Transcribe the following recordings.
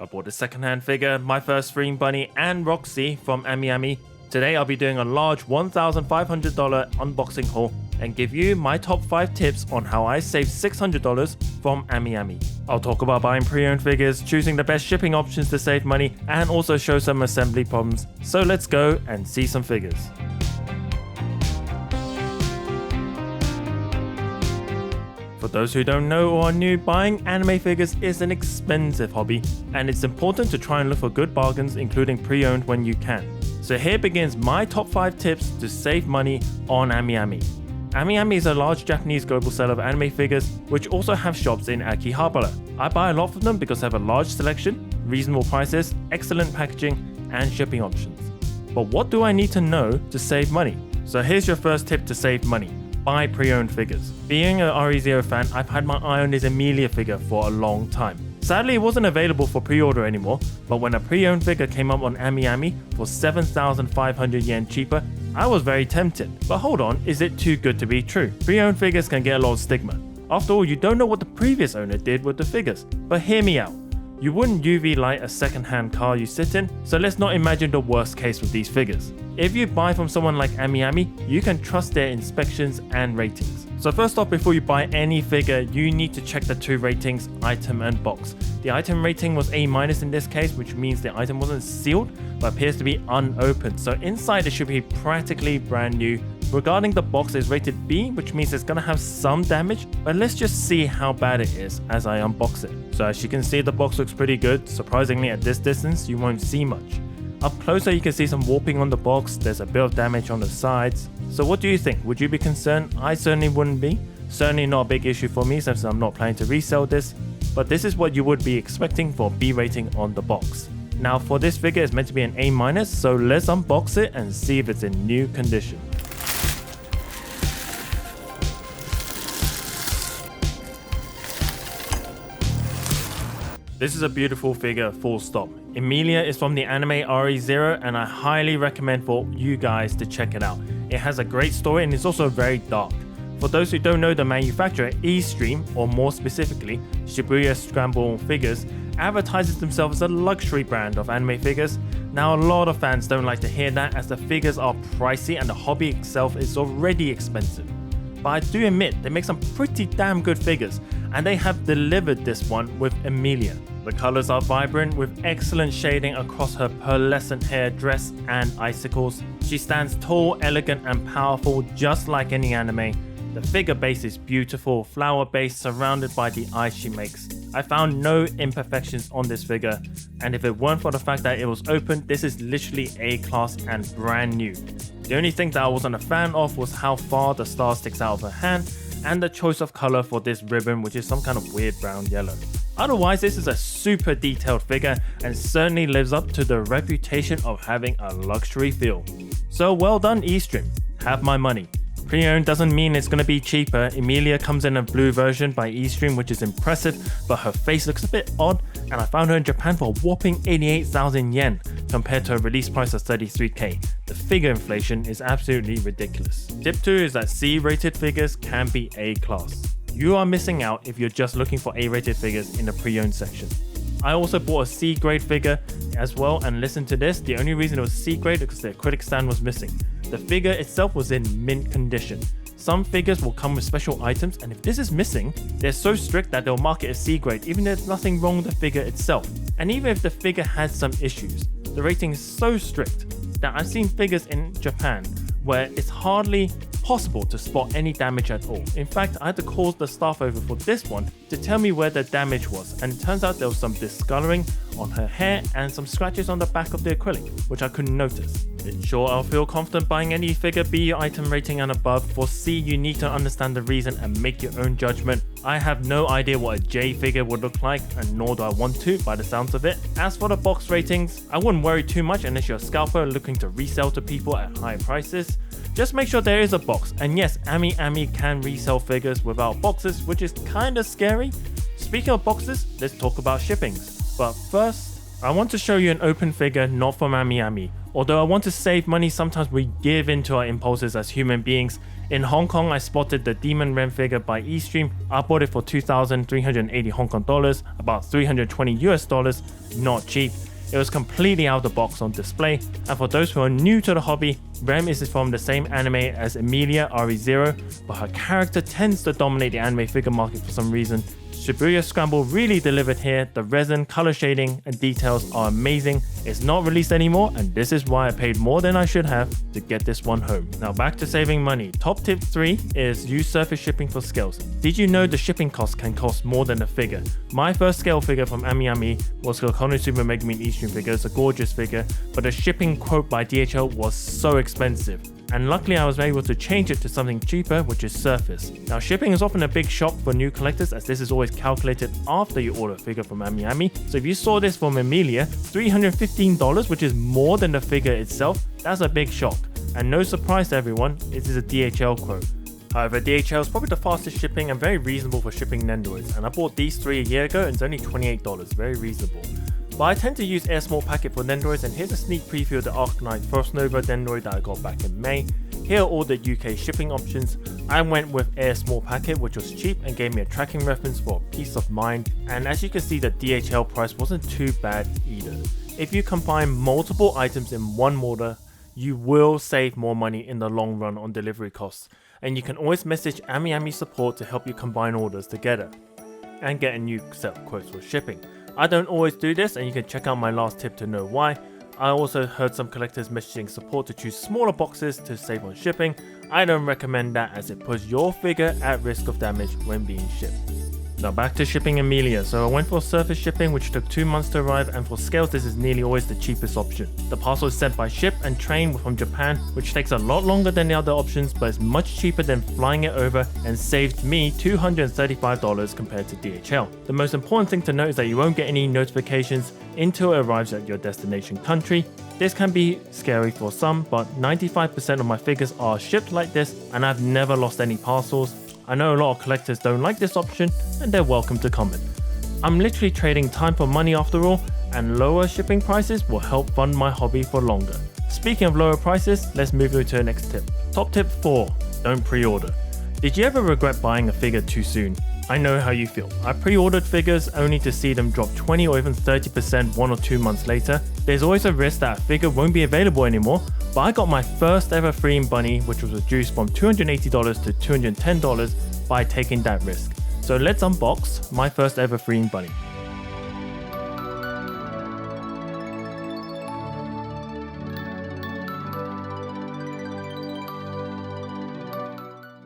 I bought a secondhand figure, my first Freeing Bunny and Roxy from AmiAmi. Today I'll be doing a large $1,500 unboxing haul and give you my top 5 tips on how I saved $600 from AmiAmi. I'll talk about buying pre-owned figures, choosing the best shipping options to save money, and also show some assembly problems. So let's go and see some figures. For those who don't know or are new, buying anime figures is an expensive hobby, and it's important to try and look for good bargains, including pre-owned when you can. So here begins my top 5 tips to save money on AmiAmi. AmiAmi is a large Japanese global seller of anime figures, which also have shops in Akihabara. I buy a lot from them because they have a large selection, reasonable prices, excellent packaging, and shipping options. But what do I need to know to save money? So here's your first tip to save money. Buy pre-owned figures. Being an RE0 fan, I've had my eye on this Emilia figure for a long time. Sadly, it wasn't available for pre-order anymore, but when a pre-owned figure came up on AmiAmi for 7,500 yen cheaper, I was very tempted. But hold on, is it too good to be true? Pre-owned figures can get a lot of stigma. After all, you don't know what the previous owner did with the figures. But hear me out. You wouldn't UV light a second-hand car you sit in, so let's not imagine the worst case with these figures. If you buy from someone like AmiAmi, you can trust their inspections and ratings. So first off, before you buy any figure, you need to check the 2 ratings, item and box. The item rating was A- in this case, which means the item wasn't sealed, but appears to be unopened. So inside it should be practically brand new. Regarding the box, it's rated B, which means it's gonna have some damage, but let's just see how bad it is as I unbox it. So as you can see, the box looks pretty good. Surprisingly, at this distance, you won't see much. Up closer, you can see some warping on the box. There's a bit of damage on the sides. So what do you think? Would you be concerned? I certainly wouldn't be. Certainly not a big issue for me since I'm not planning to resell this. But this is what you would be expecting for B rating on the box. Now for this figure, it's meant to be an A-, so let's unbox it and see if it's in new condition. This is a beautiful figure, full stop. Emilia is from the anime RE0 and I highly recommend for you guys to check it out. It has a great story and it's also very dark. For those who don't know, the manufacturer, eStream, or more specifically, Shibuya Scramble figures, advertises themselves as a luxury brand of anime figures. Now a lot of fans don't like to hear that as the figures are pricey and the hobby itself is already expensive. But I do admit they make some pretty damn good figures, and they have delivered this one with Emilia. The colors are vibrant with excellent shading across her pearlescent hair, dress and icicles. She stands tall, elegant and powerful just like any anime. The figure base is beautiful, flower based, surrounded by the eyes she makes. I found no imperfections on this figure, and if it weren't for the fact that it was open, this is literally A-class and brand new. The only thing that I wasn't a fan of was how far the star sticks out of her hand and the choice of color for this ribbon, which is some kind of weird brown yellow. Otherwise, this is a super detailed figure and certainly lives up to the reputation of having a luxury feel. So well done eStream, have my money. Pre-owned doesn't mean it's going to be cheaper. Emilia comes in a blue version by eStream, which is impressive, but her face looks a bit odd, and I found her in Japan for a whopping 88,000 yen compared to a release price of 33k. The figure inflation is absolutely ridiculous. Tip 2 is that C-rated figures can be A-class. You are missing out if you're just looking for A-rated figures in the pre-owned section. I also bought a C-grade figure as well, and listen to this, the only reason it was C-grade is because the critic stand was missing. The figure itself was in mint condition. Some figures will come with special items, and if this is missing, they're so strict that they'll mark it as C-grade even if there's nothing wrong with the figure itself. And even if the figure has some issues, the rating is so strict that I've seen figures in Japan where it's hardly possible to spot any damage at all. In fact, I had to call the staff over for this one to tell me where the damage was, and it turns out there was some discoloring on her hair and some scratches on the back of the acrylic, which I couldn't notice. In short, I'll feel confident buying any figure B item rating and above. For C, you need to understand the reason and make your own judgment. I have no idea what a J figure would look like, and nor do I want to by the sounds of it. As for the box ratings, I wouldn't worry too much unless you're a scalper looking to resell to people at high prices. Just make sure there is a box, and yes, AmiAmi can resell figures without boxes, which is kinda scary. Speaking of boxes, let's talk about shippings. But first, I want to show you an open figure not from AmiAmi, Although I want to save money, sometimes we give in to our impulses as human beings. In Hong Kong, I spotted the Emilia Rem figure by eStream. I bought it for 2,380 Hong Kong dollars, about 320 US dollars, not cheap. It was completely out of the box on display, and for those who are new to the hobby, Rem is from the same anime as Emilia Rem, but her character tends to dominate the anime figure market for some reason. Shibuya Scramble really delivered here. The resin, color shading, and details are amazing. It's not released anymore, and this is why I paid more than I should have to get this one home. Now back to saving money. Top tip 3 is use surface shipping for scales. Did you know the shipping cost can cost more than a figure? My first scale figure from AmiAmi was the Konosuba Megumin eStream figure. It's a gorgeous figure, but the shipping quote by DHL was so expensive. And luckily I was able to change it to something cheaper, which is surface. Now shipping is often a big shock for new collectors, as this is always calculated after you order a figure from AmiAmi. So if you saw this from Emilia, $315, which is more than the figure itself, that's a big shock. And no surprise to everyone, it is a DHL quote. However, DHL is probably the fastest shipping and very reasonable for shipping Nendoroids, and I bought these 3 a year ago and it's only $28, very reasonable. But I tend to use Air Small Packet for Nendoroids, and here's a sneak preview of the Arknights Frost Nova Nendoroid that I got back in May. Here are all the UK shipping options. I went with Air Small Packet, which was cheap and gave me a tracking reference for peace of mind, and as you can see, the DHL price wasn't too bad either. If you combine multiple items in one order, you will save more money in the long run on delivery costs, and you can always message AmiAmi support to help you combine orders together and get a new set of quotes for shipping. I don't always do this, and you can check out my last tip to know why. I also heard some collectors messaging support to choose smaller boxes to save on shipping. I don't recommend that, as it puts your figure at risk of damage when being shipped. Now back to shipping Emilia. So I went for surface shipping, which took 2 months to arrive, and for scales this is nearly always the cheapest option. The parcel is sent by ship and train from Japan, which takes a lot longer than the other options, but it's much cheaper than flying it over and saved me $235 compared to DHL. The most important thing to note is that you won't get any notifications until it arrives at your destination country. This can be scary for some, but 95% of my figures are shipped like this, and I've never lost any parcels. I know a lot of collectors don't like this option, and they're welcome to comment. I'm literally trading time for money after all, and lower shipping prices will help fund my hobby for longer. Speaking of lower prices, let's move on to the next tip. Top tip 4, don't pre-order. Did you ever regret buying a figure too soon? I know how you feel. I pre-ordered figures only to see them drop 20 or even 30% 1 or 2 months later. There's always a risk that a figure won't be available anymore, but I got my first ever free bunny, which was reduced from $280 to $210 by taking that risk. So let's unbox my first ever free bunny.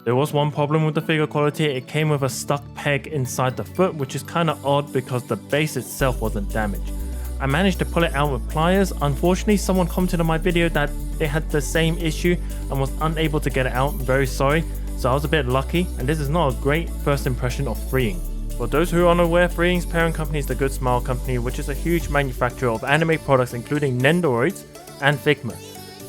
There was one problem with the figure quality. It came with a stuck peg inside the foot, which is kinda odd because the base itself wasn't damaged. I managed to pull it out with pliers. Unfortunately, someone commented on my video that they had the same issue and was unable to get it out. Very sorry. So I was a bit lucky, and this is not a great first impression of Freeing. For those who are unaware, Freeing's parent company is the Good Smile Company, which is a huge manufacturer of anime products including Nendoroids and Figma.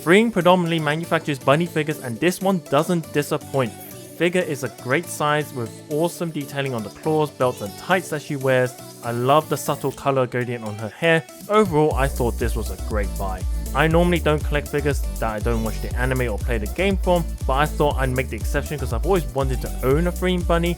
Freeing predominantly manufactures bunny figures, and this one doesn't disappoint. Figure is a great size with awesome detailing on the claws, belts and tights that she wears. I love the subtle color gradient on her hair. Overall, I thought this was a great buy. I normally don't collect figures that I don't watch the anime or play the game from, but I thought I'd make the exception because I've always wanted to own a Freeing bunny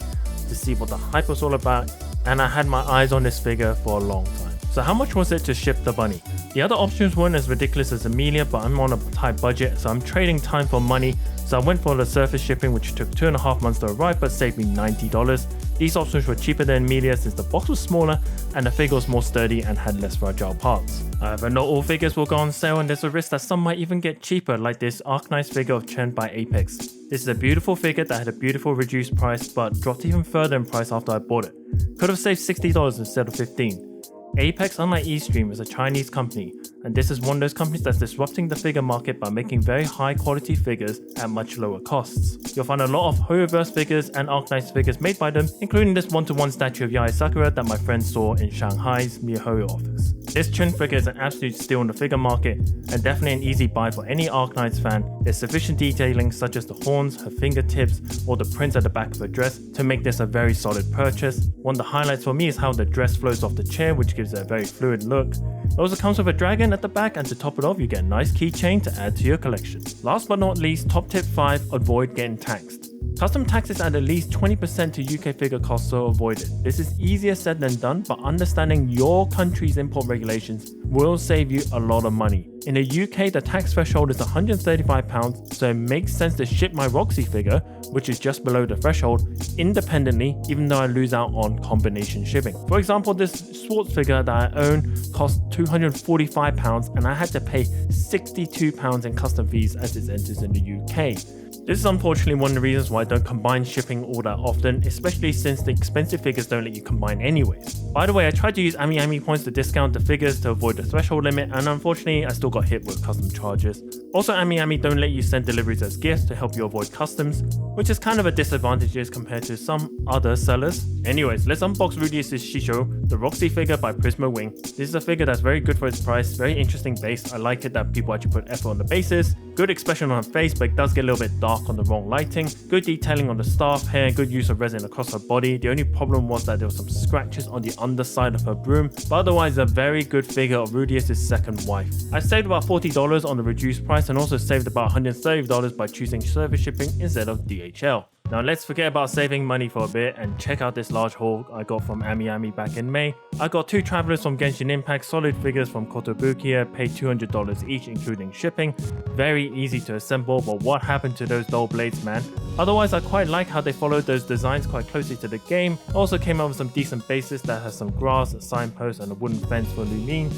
to see what the hype was all about, and I had my eyes on this figure for a long time. So how much was it to ship the bunny? The other options weren't as ridiculous as Emilia, but I'm on a tight budget, so I'm trading time for money. So I went for the surface shipping, which took 2.5 months to arrive but saved me $90. These options were cheaper than Emilia since the box was smaller and the figure was more sturdy and had less fragile parts. However, not all figures will go on sale, and there's a risk that some might even get cheaper, like this Arknights figure of Chen by Apex. This is a beautiful figure that had a beautiful reduced price but dropped even further in price after I bought it. Could have saved $60 instead of $15. Apex, unlike eStream, is a Chinese company, and this is one of those companies that's disrupting the figure market by making very high quality figures at much lower costs. You'll find a lot of Hoyoverse figures and Arknights figures made by them, including this one-to-one statue of Yae Sakura that my friend saw in Shanghai's MiHoYo office. This Chen figure is an absolute steal in the figure market, and definitely an easy buy for any Arknights fan. There's sufficient detailing such as the horns, her fingertips, or the prints at the back of her dress to make this a very solid purchase. One of the highlights for me is how the dress flows off the chair, which gives it a very fluid look. It also comes with a dragon at the back, and to top it off you get a nice keychain to add to your collection. Last but not least, top tip 5, avoid getting taxed. Custom taxes add at least 20% to UK figure costs, so avoid it. This is easier said than done, but understanding your country's import regulations will save you a lot of money. In the UK, the tax threshold is £135, so it makes sense to ship my Roxy figure, which is just below the threshold, independently, even though I lose out on combination shipping. For example, this sports figure that I own cost £245 and I had to pay £62 in custom fees as it enters in the UK. This is unfortunately one of the reasons why I don't combine shipping all that often, especially since the expensive figures don't let you combine anyways. By the way, I tried to use AmiAmi points to discount the figures to avoid the threshold limit, and unfortunately I still got hit with custom charges. Also, AmiAmi don't let you send deliveries as gifts to help you avoid customs, which is kind of a disadvantage as compared to some other sellers. Anyways, let's unbox Rudeus's Shisho, the Roxy figure by Prisma Wing. This is a figure that's very good for its price, very interesting base. I like it that people actually put effort on the bases. Good expression on her face, but it does get a little bit dark on the wrong lighting. Good detailing on the staff, hair, good use of resin across her body. The only problem was that there were some scratches on the underside of her broom, but otherwise a very good figure of Rudeus's second wife. I saved about $40 on the reduced price and also saved about $130 by choosing service shipping instead of DHL. Now let's forget about saving money for a bit and check out this large haul I got from AmiAmi back in May. I got 2 travelers from Genshin Impact, solid figures from Kotobukiya, paid $200 each including shipping. Very easy to assemble, but what happened to those dull blades, man? Otherwise, I quite like how they followed those designs quite closely to the game. Also came up with some decent bases that has some grass, a signpost and a wooden fence for Lumine.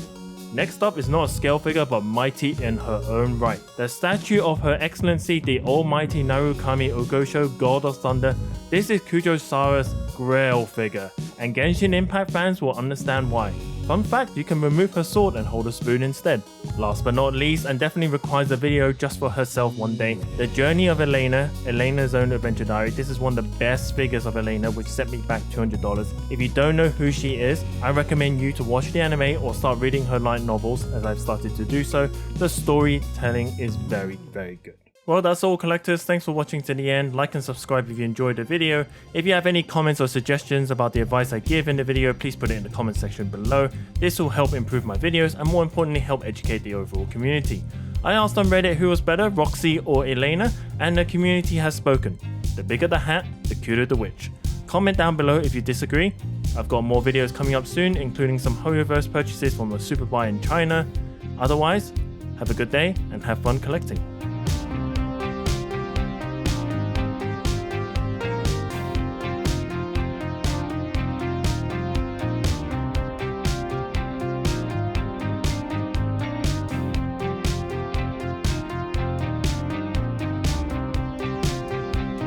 Next up is not a scale figure but mighty in her own right. The statue of Her Excellency the Almighty Narukami Ogosho, God of Thunder. This is Kujo-Sara's Grail figure, and Genshin Impact fans will understand why. Fun fact, you can remove her sword and hold a spoon instead. Last but not least, and definitely requires a video just for herself one day, the journey of Elaina, Elena's own adventure diary. This is one of the best figures of Elaina, which set me back $200. If you don't know who she is, I recommend you to watch the anime or start reading her light novels, as I've started to do so. The storytelling is very, very good. Well, that's all collectors. Thanks for watching to the end. Like and subscribe if you enjoyed the video. If you have any comments or suggestions about the advice I give in the video, please put it in the comment section below. This will help improve my videos and more importantly help educate the overall community. I asked on Reddit who was better, Roxy or Elaina, and the community has spoken. The bigger the hat, the cuter the witch. Comment down below if you disagree. I've got more videos coming up soon, including some Hoyoverse purchases from a super buy in China. Otherwise, have a good day and have fun collecting.